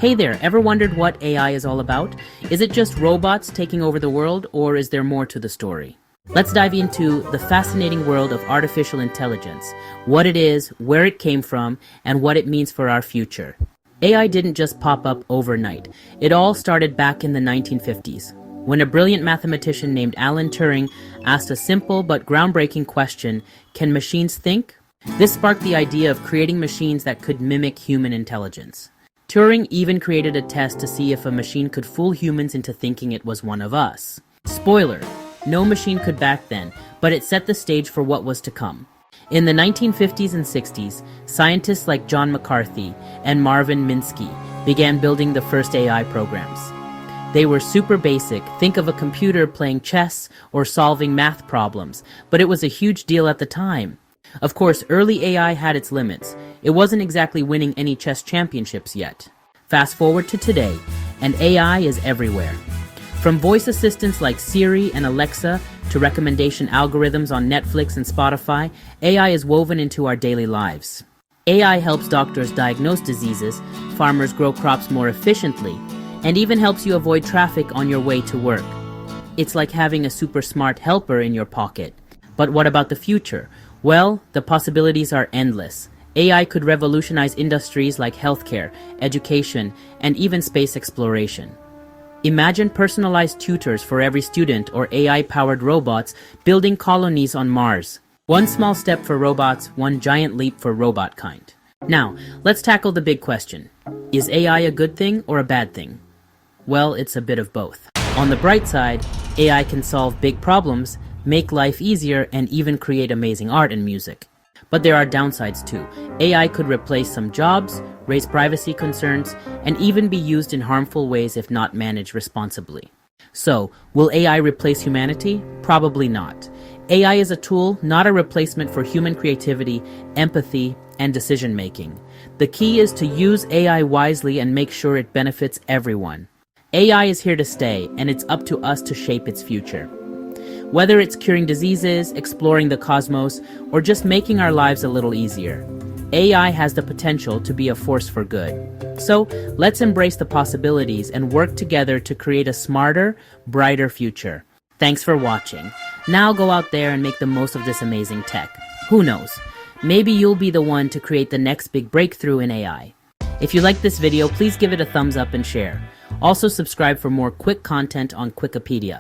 Hey there, ever wondered what AI is all about? Is it just robots taking over the world, or is there more to the story? Let's dive into the fascinating world of artificial intelligence, what it is, where it came from, and what it means for our future. AI didn't just pop up overnight. It all started back in the 1950s, when a brilliant mathematician named Alan Turing asked a simple but groundbreaking question: can machines think? This sparked the idea of creating machines that could mimic human intelligence. Turing even created a test to see if a machine could fool humans into thinking it was one of us. Spoiler, no machine could back then, but it set the stage for what was to come. In the 1950s and 60s, scientists like John McCarthy and Marvin Minsky began building the first AI programs. They were super basic, think of a computer playing chess or solving math problems, but it was a huge deal at the time. Of course, early AI had its limits. It wasn't exactly winning any chess championships yet. Fast forward to today, and AI is everywhere. From voice assistants like Siri and Alexa to recommendation algorithms on Netflix and Spotify, AI is woven into our daily lives. AI helps doctors diagnose diseases, farmers grow crops more efficiently, and even helps you avoid traffic on your way to work. It's like having a super smart helper in your pocket. But what about the future? Well, the possibilities are endless. AI could revolutionize industries like healthcare, education, and even space exploration. Imagine personalized tutors for every student or AI-powered robots building colonies on Mars. One small step for robots, one giant leap for robot kind. Now, let's tackle the big question. Is AI a good thing or a bad thing? Well, it's a bit of both. On the bright side, AI can solve big problems, make life easier, and even create amazing art and music. But there are downsides too. AI could replace some jobs, raise privacy concerns, and even be used in harmful ways if not managed responsibly. So, will AI replace humanity? Probably not. AI is a tool, not a replacement for human creativity, empathy, and decision-making. The key is to use AI wisely and make sure it benefits everyone. AI is here to stay, and it's up to us to shape its future. Whether it's curing diseases, exploring the cosmos, or just making our lives a little easier, AI has the potential to be a force for good. So, let's embrace the possibilities and work together to create a smarter, brighter future. Thanks for watching. Now go out there and make the most of this amazing tech. Who knows? Maybe you'll be the one to create the next big breakthrough in AI. If you like this video, please give it a thumbs up and share. Also subscribe for more quick content on Quickapedia.